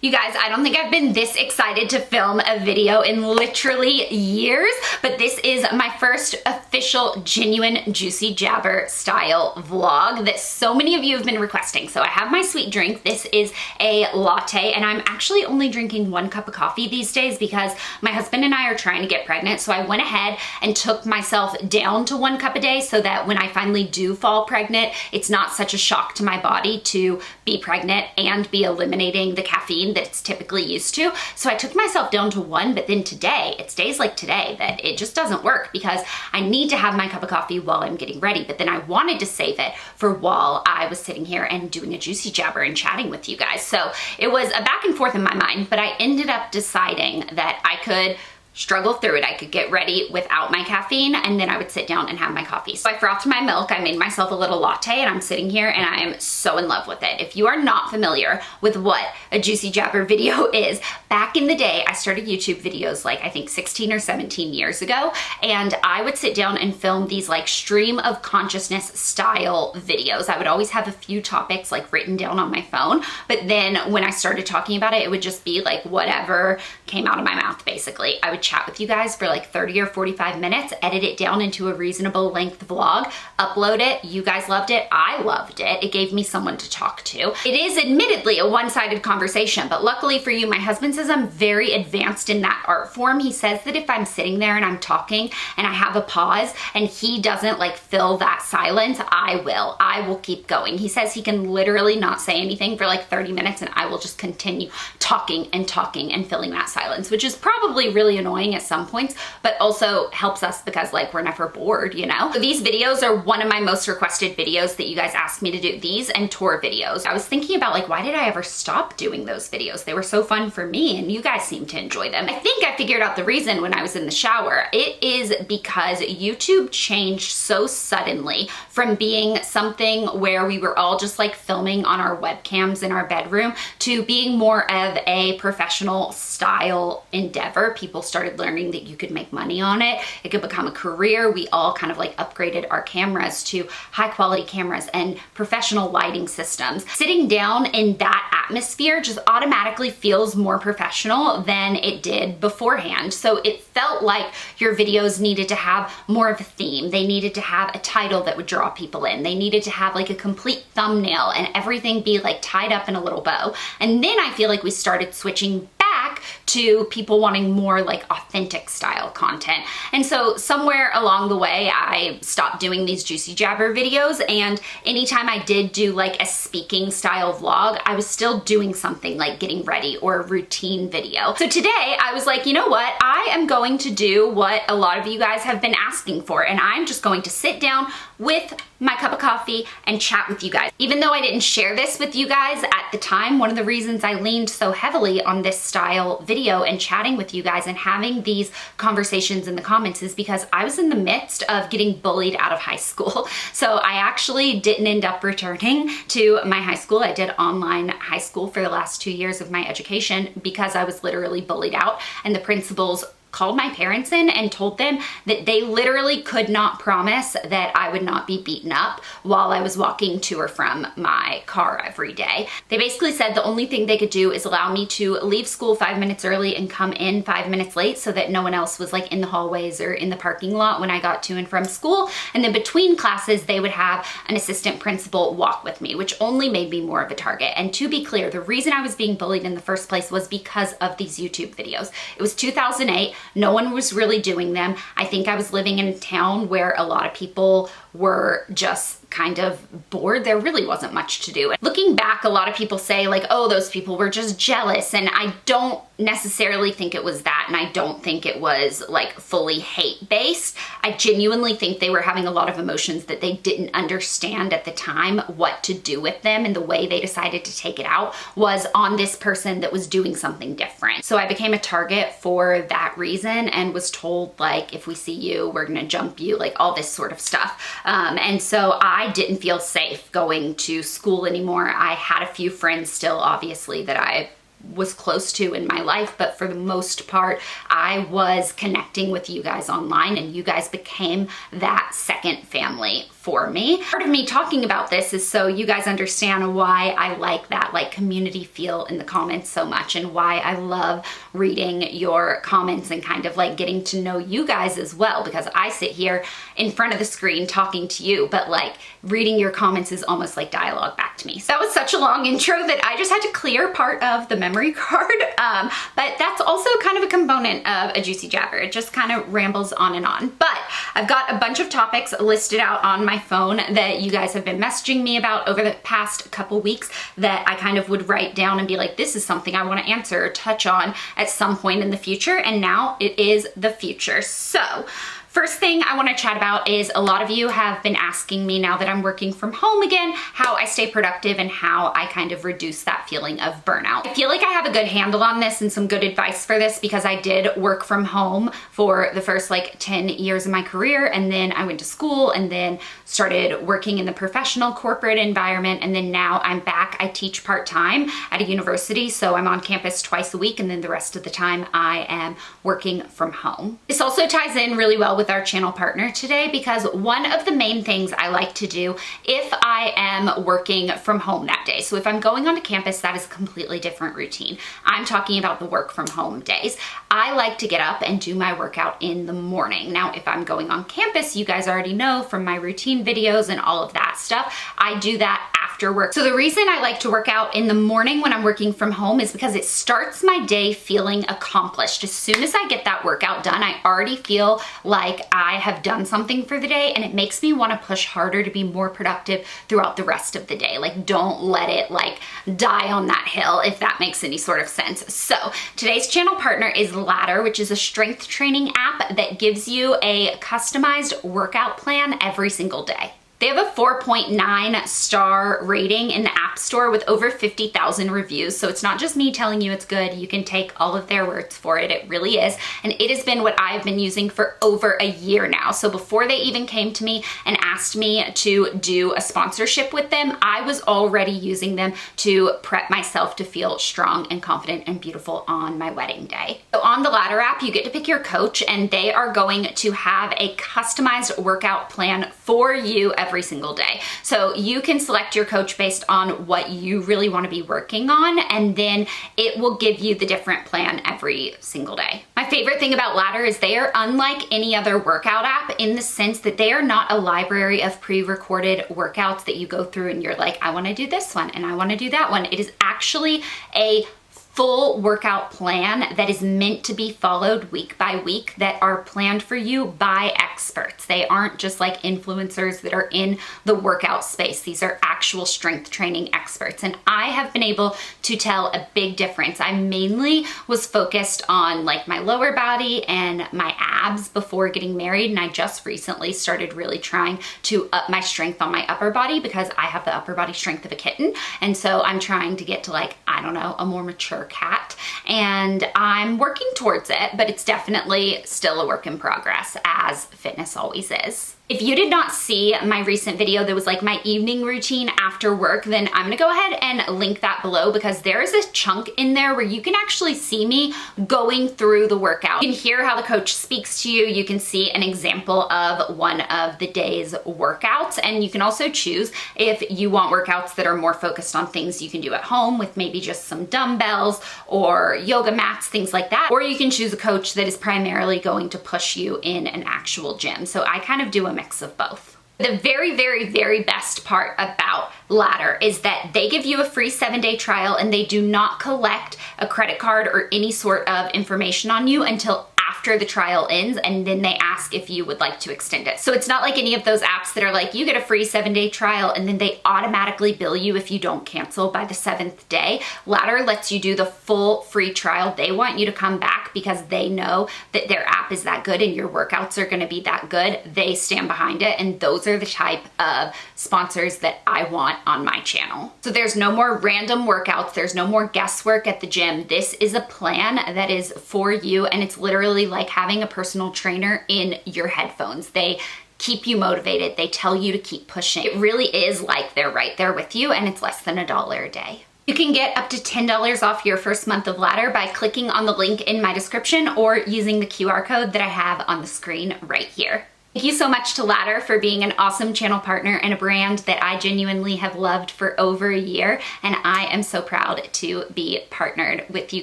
You guys, I don't think I've been this excited to film a video in literally years, but this is my first official genuine Juicy Jabber style vlog that so many of you have been requesting. So I have my sweet drink. This is a latte, and I'm actually only drinking 1 cup of coffee these days because my husband and I are trying to get pregnant. So I went ahead and took myself down to 1 cup a day so that when I finally do fall pregnant, it's not such a shock to my body to be pregnant and be eliminating the caffeine that it's typically used to. So I took myself down to 1, but then today, it's days like today that it just doesn't work because I need to have my cup of coffee while I'm getting ready, but then I wanted to save it for while I was sitting here and doing a Juicy Jabber and chatting with you guys. So it was a back and forth in my mind, but I ended up deciding that I could struggle through it. I could get ready without my caffeine and then I would sit down and have my coffee. So I frothed my milk, I made myself a little latte, and I'm sitting here and I am so in love with it. If you are not familiar with what a Juicy Jabber video is, back in the day, I started YouTube videos like I think 16 or 17 years ago, and I would sit down and film these like stream of consciousness style videos. I would always have a few topics like written down on my phone, but then when I started talking about it, it would just be like whatever came out of my mouth basically. I would chat with you guys for like 30 or 45 minutes, edit it down into a reasonable length vlog, upload it. You guys loved it. I loved it. It gave me someone to talk to. It is admittedly a one-sided conversation, but luckily for you, my husband says I'm very advanced in that art form. He says that if I'm sitting there and I'm talking and I have a pause and he doesn't like fill that silence, I will keep going. He says he can literally not say anything for like 30 minutes and I will just continue talking and talking and filling that silence, which is probably really annoying at some points, but also helps us because like we're never bored, you know? So these videos are one of my most requested videos that you guys asked me to do, these and tour videos. I was thinking about like, why did I ever stop doing those videos? They were so fun for me and you guys seem to enjoy them. I think I figured out the reason when I was in the shower. It is because YouTube changed so suddenly from being something where we were all just like filming on our webcams in our bedroom to being more of a professional style endeavor. People started learning that you could make money on it. It could become a career. We all kind of like upgraded our cameras to high quality cameras and professional lighting systems. Sitting down in that atmosphere just automatically feels more professional than it did beforehand. So it felt like your videos needed to have more of a theme. They needed to have a title that would draw people in. They needed to have like a complete thumbnail and everything be like tied up in a little bow. And then I feel like we started switching back to people wanting more like authentic style content. And so somewhere along the way, I stopped doing these Juicy Jabber videos, and anytime I did do like a speaking style vlog, I was still doing something like getting ready or a routine video. So today I was like, you know what? I am going to do what a lot of you guys have been asking for, and I'm just going to sit down with my cup of coffee and chat with you guys. Even though I didn't share this with you guys at the time, one of the reasons I leaned so heavily on this style video and chatting with you guys and having these conversations in the comments is because I was in the midst of getting bullied out of high school. So I actually didn't end up returning to my high school. I did online high school for the last 2 years of my education because I was literally bullied out, and the principals called my parents in and told them that they literally could not promise that I would not be beaten up while I was walking to or from my car every day. They basically said the only thing they could do is allow me to leave school 5 minutes early and come in 5 minutes late so that no one else was like in the hallways or in the parking lot when I got to and from school. And then between classes, they would have an assistant principal walk with me, which only made me more of a target. And to be clear, the reason I was being bullied in the first place was because of these YouTube videos. It was 2008. No one was really doing them. I think I was living in a town where a lot of people were just kind of bored. There really wasn't much to do. Looking back, a lot of people say like, oh, those people were just jealous. And I don't necessarily think it was that. And I don't think it was like fully hate-based. I genuinely think they were having a lot of emotions that they didn't understand at the time what to do with them. And the way they decided to take it out was on this person that was doing something different. So I became a target for that reason and was told like, if we see you, we're gonna jump you, like all this sort of stuff. And so I didn't feel safe going to school anymore. I had a few friends still, obviously, that I was close to in my life, but for the most part, I was connecting with you guys online, and you guys became that second family for me. Part of me talking about this is so you guys understand why I like that like community feel in the comments so much, and why I love reading your comments and kind of like getting to know you guys as well, because I sit here in front of the screen talking to you, but like reading your comments is almost like dialogue back to me. So that was such a long intro that I just had to clear part of the memory card, but that's also kind of a component of a Juicy Jabber. It just kind of rambles on and on. But I've got a bunch of topics listed out on my phone that you guys have been messaging me about over the past couple weeks that I kind of would write down and be like, this is something I want to answer or touch on at some point in the future, and now it is the future. So first thing I want to chat about is a lot of you have been asking me, now that I'm working from home again, how I stay productive and how I kind of reduce that feeling of burnout. I feel like I have a good handle on this and some good advice for this, because I did work from home for the first like 10 years of my career, and then I went to school and then started working in the professional corporate environment, and then now I'm back. I teach part-time at a university, so I'm on campus twice a week, and then the rest of the time I am working from home. This also ties in really well with our channel partner today, because one of the main things I like to do if I am working from home that day, so if I'm going onto campus, that is a completely different routine. I'm talking about the work from home days. I like to get up and do my workout in the morning. Now, if I'm going on campus, you guys already know from my routine videos and all of that stuff, I do that after work. So the reason I like to work out in the morning when I'm working from home is because it starts my day feeling accomplished. As soon as I get that workout done, I already feel like I have done something for the day, and it makes me want to push harder to be more productive throughout the rest of the day. Like, don't let it like die on that hill, if that makes any sort of sense. So today's channel partner is Ladder, which is a strength training app that gives you a customized workout plan every single day. They have a 4.9 star rating in the App Store with over 50,000 reviews. So it's not just me telling you it's good. You can take all of their words for it. It really is. And it has been what I've been using for over a year now. So before they even came to me and asked me to do a sponsorship with them, I was already using them to prep myself to feel strong and confident and beautiful on my wedding day. So on the Ladder app, you get to pick your coach, and they are going to have a customized workout plan for you every single day. So you can select your coach based on what you really want to be working on, and then it will give you the different plan every single day. My favorite thing about Ladder is they are unlike any other workout app in the sense that they are not a library of pre-recorded workouts that you go through and you're like, I want to do this one and I want to do that one. It is actually a full workout plan that is meant to be followed week by week, that are planned for you by experts. They aren't just like influencers that are in the workout space. These are actual strength training experts. And I have been able to tell a big difference. I mainly was focused on like my lower body and my abs before getting married. And I just recently started really trying to up my strength on my upper body, because I have the upper body strength of a kitten. And so I'm trying to get to like, I don't know, a more mature cat, and I'm working towards it, but it's definitely still a work in progress, as fitness always is. If you did not see my recent video that was like my evening routine after work, then I'm gonna go ahead and link that below, because there is a chunk in there where you can actually see me going through the workout. You can hear how the coach speaks to you. You can see an example of one of the day's workouts, and you can also choose if you want workouts that are more focused on things you can do at home with maybe just some dumbbells or yoga mats, things like that. Or you can choose a coach that is primarily going to push you in an actual gym. So I kind of do a mix of both. The very, very, very best part about Ladder is that they give you a free 7-day trial, and they do not collect a credit card or any sort of information on you until after the trial ends, and then they ask if you would like to extend it. So it's not like any of those apps that are like, you get a free 7-day trial and then they automatically bill you if you don't cancel by the 7th day. Ladder lets you do the full free trial. They want you to come back because they know that their app is that good and your workouts are gonna be that good. They stand behind it, and those are the type of sponsors that I want on my channel. So there's no more random workouts. There's no more guesswork at the gym. This is a plan that is for you, and it's literally like having a personal trainer in your headphones. They keep you motivated. They tell you to keep pushing. It really is like they're right there with you, and it's less than $1 a day. You can get up to $10 off your first month of Ladder by clicking on the link in my description or using the QR code that I have on the screen right here. Thank you so much to Ladder for being an awesome channel partner and a brand that I genuinely have loved for over a year, and I am so proud to be partnered with you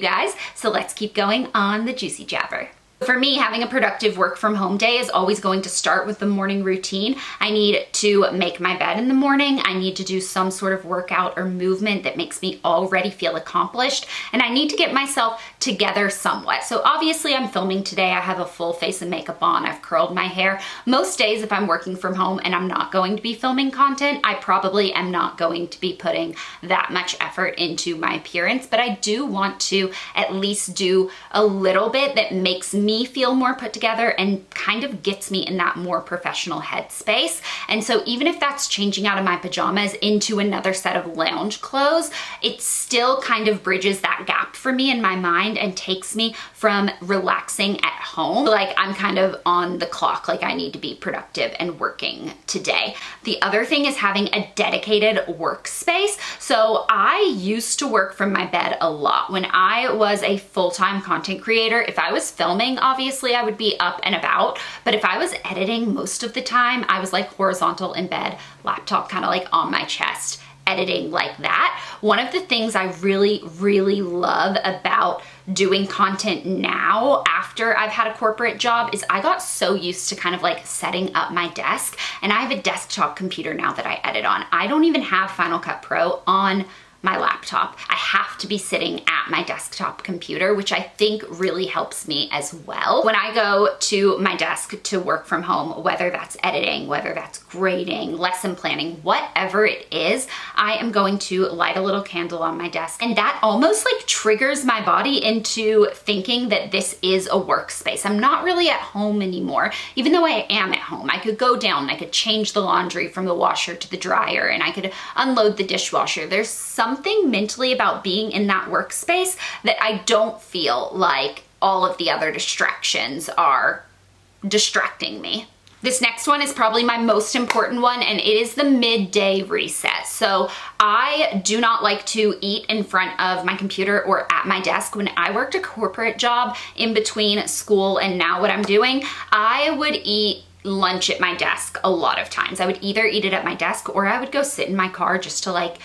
guys. So let's keep going on the Juicy Jabber. For me, having a productive work from home day is always going to start with the morning routine. I need to make my bed in the morning. I need to do some sort of workout or movement that makes me already feel accomplished. And I need to get myself together somewhat. So obviously I'm filming today. I have a full face of makeup on. I've curled my hair. Most days if I'm working from home and I'm not going to be filming content, I probably am not going to be putting that much effort into my appearance. But I do want to at least do a little bit that makes me feel more put together and kind of gets me in that more professional headspace. And so even if that's changing out of my pajamas into another set of lounge clothes, it still kind of bridges that gap for me in my mind and takes me from relaxing at home. Like I'm kind of on the clock, like I need to be productive and working today. The other thing is having a dedicated workspace. So I used to work from my bed a lot. When I was a full-time content creator, if I was filming, obviously I would be up and about, but if I was editing most of the time, I was like horizontal in bed, laptop kind of like on my chest, editing like that. One of the things I really, really love about doing content now after I've had a corporate job is I got so used to kind of like setting up my desk, and I have a desktop computer now that I edit on. I don't even have Final Cut Pro on my laptop. I have to be sitting at my desktop computer, which I think really helps me as well. When I go to my desk to work from home, whether that's editing, whether that's grading, lesson planning, whatever it is, I am going to light a little candle on my desk. And that almost like triggers my body into thinking that this is a workspace. I'm not really at home anymore, even though I am at home. I could go down, I could change the laundry from the washer to the dryer, and I could unload the dishwasher. There's something mentally about being in that workspace that I don't feel like all of the other distractions are distracting me. This next one is probably my most important one, and it is the midday reset. So I do not like to eat in front of my computer or at my desk. When I worked a corporate job in between school and now what I'm doing, I would eat lunch at my desk a lot of times. I would either eat it at my desk or I would go sit in my car just to like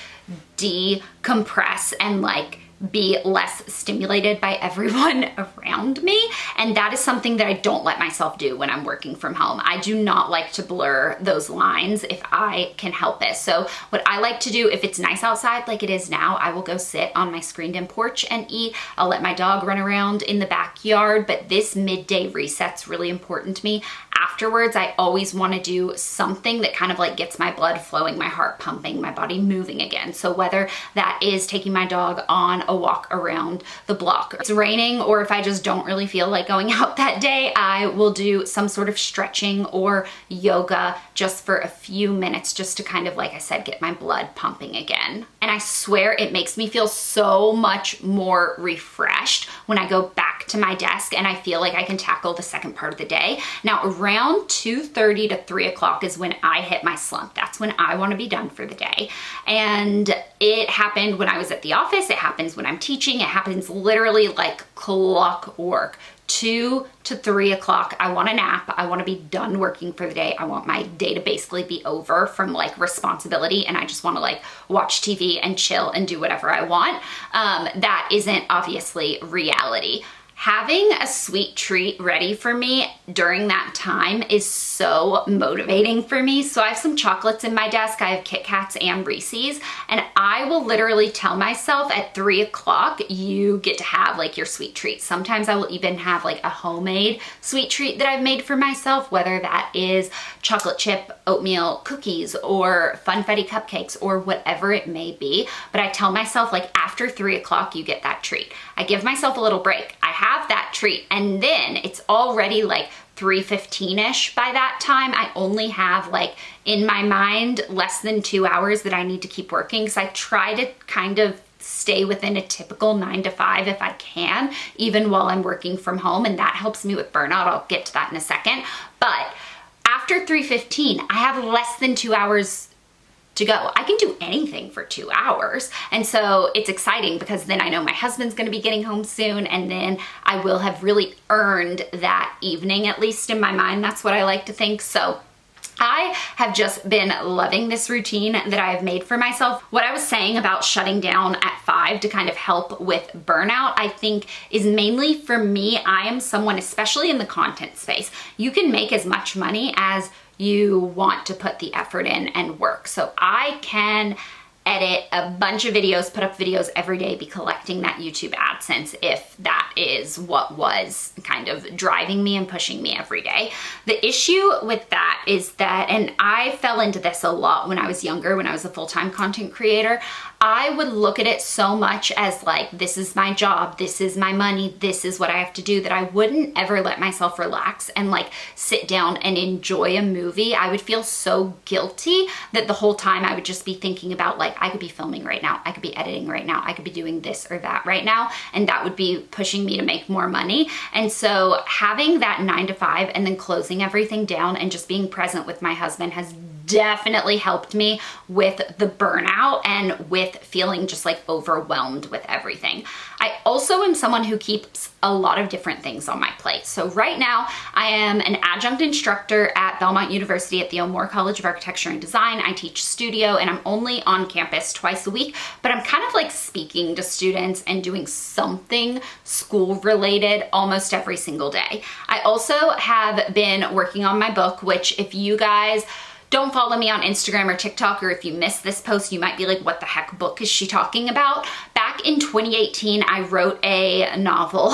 decompress and like be less stimulated by everyone around me. And that is something that I don't let myself do when I'm working from home. I do not like to blur those lines if I can help it. So what I like to do, if it's nice outside like it is now, I will go sit on my screened-in porch and eat. I'll let my dog run around in the backyard, but this midday reset's really important to me. Afterwards, I always want to do something that kind of like gets my blood flowing, my heart pumping, my body moving again. So whether that is taking my dog on a walk around the block, it's raining, or if I just don't really feel like going out that day, I will do some sort of stretching or yoga just for a few minutes, just to kind of, like I said, get my blood pumping again. And I swear it makes me feel so much more refreshed when I go back to my desk and I feel like I can tackle the second part of the day. Now around 2:30 to 3 o'clock is when I hit my slump. That's when I want to be done for the day. And it happened when I was at the office. It happens when I'm teaching. It happens literally like clockwork. 2 to 3 o'clock, I want a nap. I want to be done working for the day. I want my day to basically be over from like responsibility, and I just want to like watch TV and chill and do whatever I want. That isn't obviously reality. Having a sweet treat ready for me during that time is so motivating for me. So I have some chocolates in my desk. I have Kit Kats and Reese's, and I will literally tell myself at 3 o'clock, you get to have like your sweet treat. Sometimes I will even have like a homemade sweet treat that I've made for myself, whether that is chocolate chip oatmeal cookies or funfetti cupcakes or whatever it may be. But I tell myself like after 3 o'clock, you get that treat. I give myself a little break. I have that treat, and then it's already like 3:15ish by that time. I only have like in my mind less than 2 hours that I need to keep working, because I try to kind of stay within a typical 9 to 5 if I can, even while I'm working from home, and that helps me with burnout. I'll get to that in a second. But after 3:15, I have less than 2 hours to go. I can do anything for 2 hours. And so it's exciting because then I know my husband's gonna be getting home soon, and then I will have really earned that evening, at least in my mind. That's what I like to think. So I have just been loving this routine that I have made for myself. What I was saying about shutting down at 5 to kind of help with burnout, I think is mainly for me. I am someone, especially in the content space, you can make as much money as you want to put the effort in and work. So I can edit a bunch of videos, put up videos every day, be collecting that YouTube AdSense if that is what was kind of driving me and pushing me every day. The issue with that is that, and I fell into this a lot when I was younger, when I was a full-time content creator, I would look at it so much as like, this is my job, this is my money, this is what I have to do, that I wouldn't ever let myself relax and like sit down and enjoy a movie. I would feel so guilty that the whole time I would just be thinking about like, I could be filming right now, I could be editing right now, I could be doing this or that right now, and that would be pushing me to make more money. And so having that 9 to 5 and then closing everything down and just being present with my husband has definitely helped me with the burnout and with feeling just like overwhelmed with everything. I also am someone who keeps a lot of different things on my plate. So right now I am an adjunct instructor at Belmont University at the O'Moore College of Architecture and Design. I teach studio and I'm only on campus twice a week, but I'm kind of like speaking to students and doing something school related almost every single day. I also have been working on my book, which if you guys don't follow me on Instagram or TikTok, or if you missed this post, you might be like, what the heck book is she talking about? Back in 2018, I wrote a novel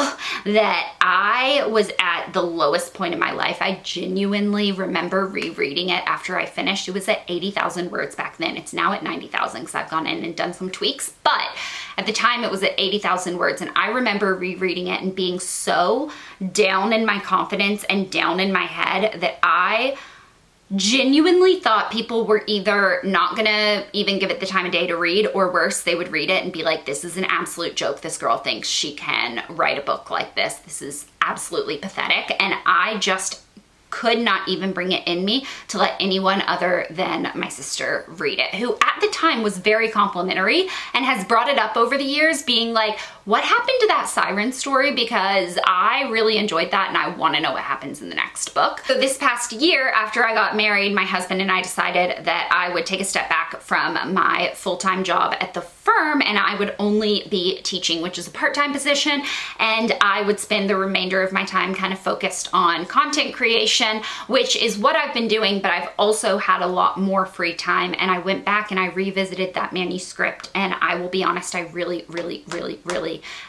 that I was at the lowest point in my life. I genuinely remember rereading it after I finished. It was at 80,000 words back then. It's now at 90,000 because I've gone in and done some tweaks. But at the time it was at 80,000 words. And I remember rereading it and being so down in my confidence and down in my head that I genuinely thought people were either not gonna even give it the time of day to read, or worse, they would read it and be like, this is an absolute joke. This girl thinks she can write a book like this. This is absolutely pathetic. And I just could not even bring it in me to let anyone other than my sister read it, who at the time was very complimentary and has brought it up over the years, being like, what happened to that siren story? Because I really enjoyed that and I want to know what happens in the next book. So this past year, after I got married, my husband and I decided that I would take a step back from my full-time job at the firm and I would only be teaching, which is a part-time position, and I would spend the remainder of my time kind of focused on content creation, which is what I've been doing, but I've also had a lot more free time. And I went back and I revisited that manuscript, and I will be honest, I really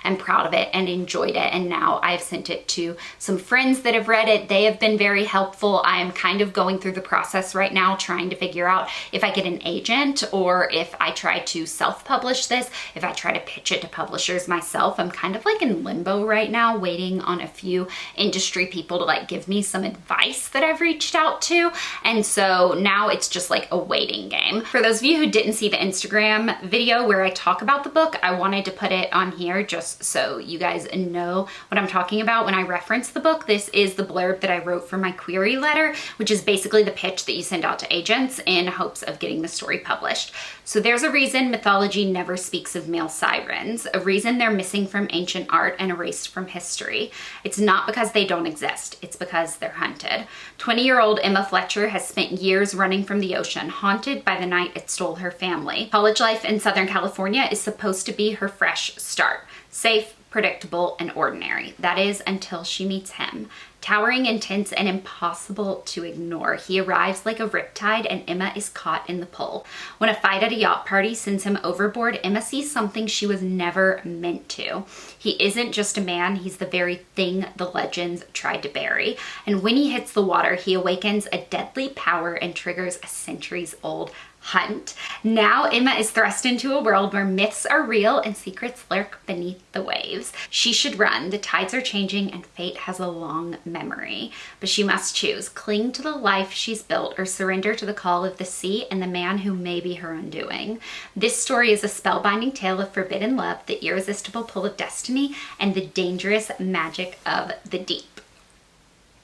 am proud of it and enjoyed it. And now I've sent it to some friends that have read it. They have been very helpful. I am kind of going through the process right now, trying to figure out if I get an agent or if I try to self-publish this, if I try to pitch it to publishers myself. I'm kind of like in limbo right now, waiting on a few industry people to like give me some advice that I've reached out to. And so now it's just like a waiting game. For those of you who didn't see the Instagram video where I talk about the book, I wanted to put it on here just so you guys know what I'm talking about when I reference the book. This is the blurb that I wrote for my query letter, which is basically the pitch that you send out to agents in hopes of getting the story published. So there's a reason mythology never speaks of male sirens, a reason they're missing from ancient art and erased from history. It's not because they don't exist, it's because they're hunted. 20-year-old Emma Fletcher has spent years running from the ocean, haunted by the night it stole her family. College life in Southern California is supposed to be her fresh start. Safe, predictable, and ordinary. That is, until she meets him. Towering, intense, and impossible to ignore, he arrives like a riptide and Emma is caught in the pull. When a fight at a yacht party sends him overboard, Emma sees something she was never meant to. He isn't just a man, he's the very thing the legends tried to bury. And when he hits the water, he awakens a deadly power and triggers a centuries-old hunt. Now Emma is thrust into a world where myths are real and secrets lurk beneath the waves. She should run. The tides are changing and fate has a long memory. But she must choose. Cling to the life she's built or surrender to the call of the sea and the man who may be her undoing. This story is a spellbinding tale of forbidden love, the irresistible pull of destiny, and the dangerous magic of the deep.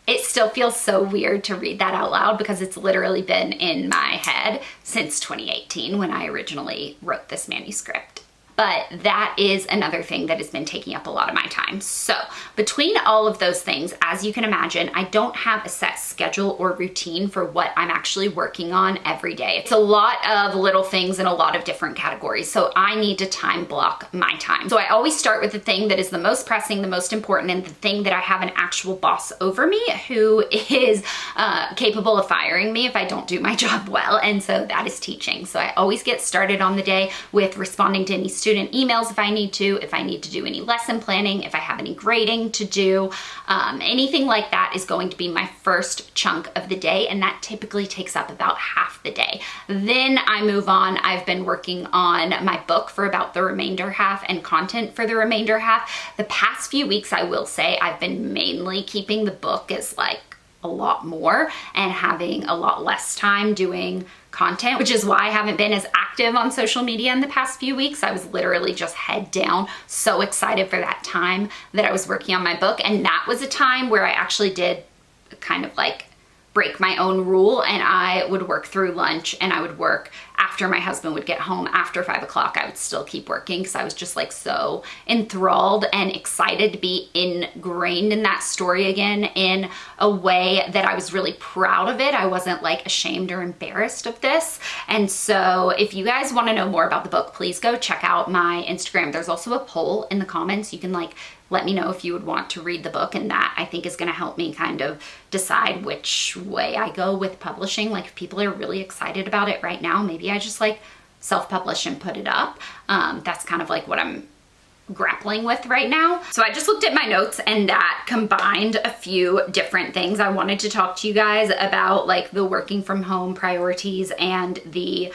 It still feels so weird to read that out loud because it's literally been in my head since 2018 when I originally wrote this manuscript. But that is another thing that has been taking up a lot of my time. So between all of those things, as you can imagine, I don't have a set schedule or routine for what I'm actually working on every day. It's a lot of little things in a lot of different categories. So I need to time block my time. So I always start with the thing that is the most pressing, the most important, and the thing that I have an actual boss over me who is capable of firing me if I don't do my job well. And so that is teaching. So I always get started on the day with responding to any student emails if I need to do any lesson planning, if I have any grading to do, anything like that is going to be my first chunk of the day, and that typically takes up about half the day. Then I move on. I've been working on my book for about the remainder half and content for the remainder half. The past few weeks, I will say, I've been mainly keeping the book as like a lot more and having a lot less time doing content, which is why I haven't been as active on social media in the past few weeks. I was literally just head down, so excited for that time that I was working on my book. And that was a time where I actually did kind of like break my own rule, and I would work through lunch and I would work after my husband would get home. After 5 o'clock, I would still keep working because I was just like so enthralled and excited to be ingrained in that story again in a way that I was really proud of it. I wasn't like ashamed or embarrassed of this. And so if you guys want to know more about the book, please go check out my Instagram. There's also a poll in the comments. You can like let me know if you would want to read the book, and that I think is going to help me kind of decide which way I go with publishing. Like if people are really excited about it right now, maybe I just like self-publish and put it up. That's kind of like what I'm grappling with right now. So I just looked at my notes, and that combined a few different things. I wanted to talk to you guys about like the working from home priorities and the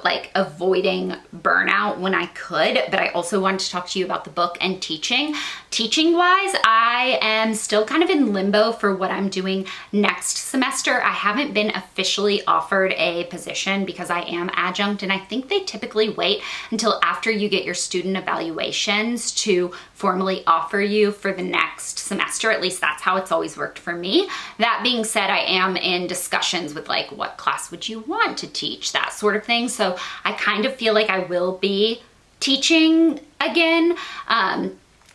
like avoiding burnout when I could, but I also wanted to talk to you about the book and teaching. Teaching wise, I am still kind of in limbo for what I'm doing next semester. I haven't been officially offered a position because I am adjunct, and I think they typically wait until after you get your student evaluations to formally offer you for the next semester. At least that's how it's always worked for me. That being said, I am in discussions with like, what class would you want to teach? That sort of thing. So I kind of feel like I will be teaching again.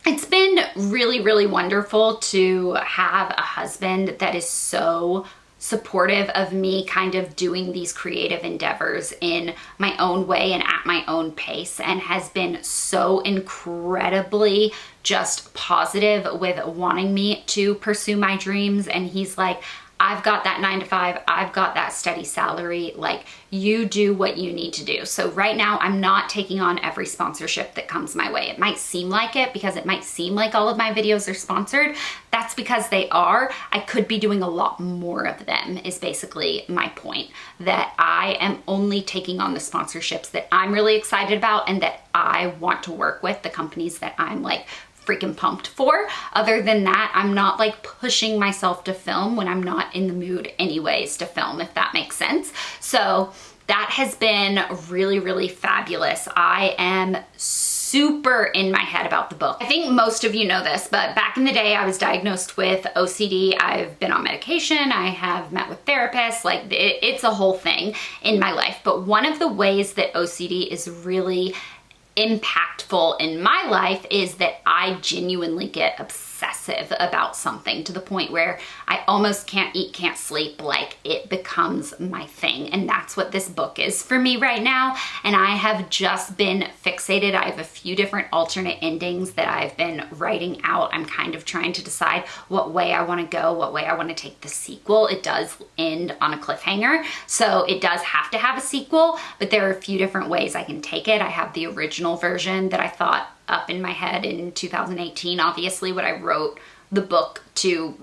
It's been really, really wonderful to have a husband that is so supportive of me kind of doing these creative endeavors in my own way and at my own pace, and has been so incredibly just positive with wanting me to pursue my dreams. And he's like, I've got that 9 to 5, I've got that steady salary, like you do what you need to do. So right now I'm not taking on every sponsorship that comes my way. It might seem like it because it might seem like all of my videos are sponsored. That's because they are. I could be doing a lot more of them is basically my point, that I am only taking on the sponsorships that I'm really excited about and that I want to work with, the companies that I'm like freaking pumped for. Other than that, I'm not like pushing myself to film when I'm not in the mood anyways to film, if that makes sense. So that has been really, really fabulous. I am super in my head about the book. I think most of you know this, but back in the day I was diagnosed with OCD. I've been on medication. I have met with therapists. Like it's a whole thing in my life. But one of the ways that OCD is really impactful in my life is that I genuinely get obsessive about something to the point where I almost can't eat, can't sleep, like it becomes my thing. And that's what this book is for me right now. And I have just been fixated. I have a few different alternate endings that I've been writing out. I'm kind of trying to decide what way I want to go, what way I want to take the sequel. It does end on a cliffhanger, so it does have to have a sequel, but there are a few different ways I can take it. I have the original version that I thought up in my head in 2018, obviously what I wrote the book to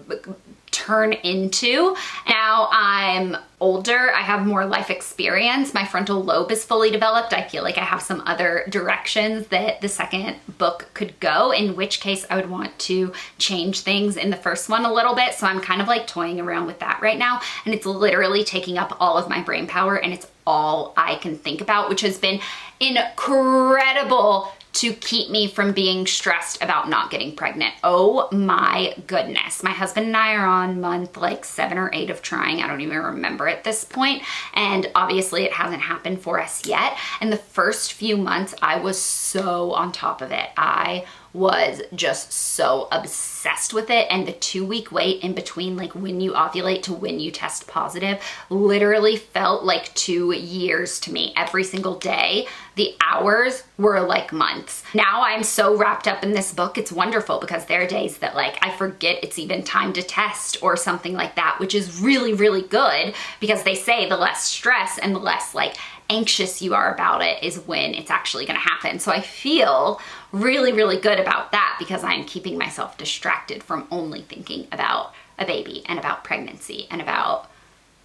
turn into. Now I'm older, I have more life experience, my frontal lobe is fully developed. I feel like I have some other directions that the second book could go, in which case I would want to change things in the first one a little bit. So I'm kind of like toying around with that right now, and it's literally taking up all of my brain power, and it's all I can think about, which has been incredible to keep me from being stressed about not getting pregnant. Oh my goodness. My husband and I are on month like 7 or 8 of trying. I don't even remember at this point. And obviously it hasn't happened for us yet. And the first few months I was so on top of it. I was just so obsessed with it. And the 2-week wait in between like when you ovulate to when you test positive literally felt like 2 years to me. Every single day, the hours were like months. Now I'm so wrapped up in this book. It's wonderful because there are days that like I forget it's even time to test or something like that, which is really, really good because they say the less stress and the less like anxious you are about it is when it's actually going to happen. So I feel really, really good about that because I'm keeping myself distracted from only thinking about a baby and about pregnancy and about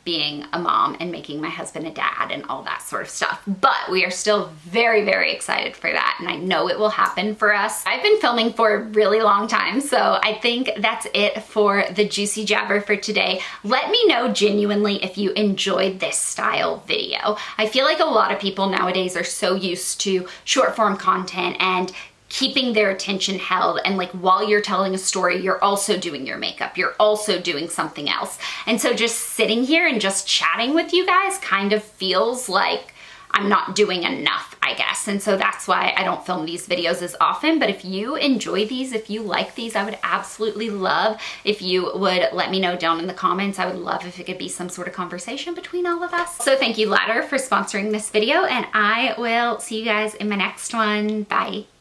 being a mom and making my husband a dad and all that sort of stuff. But we are still very, very excited for that. And I know it will happen for us. I've been filming for a really long time. So I think that's it for the Juicy Jabber for today. Let me know genuinely if you enjoyed this style video. I feel like a lot of people nowadays are so used to short form content and keeping their attention held, and like while you're telling a story, you're also doing your makeup, you're also doing something else. And so just sitting here and just chatting with you guys kind of feels like I'm not doing enough, I guess. And so that's why I don't film these videos as often. But if you enjoy these, if you like these, I would absolutely love if you would let me know down in the comments. I would love if it could be some sort of conversation between all of us. So thank you, Ladder, for sponsoring this video, and I will see you guys in my next one. Bye.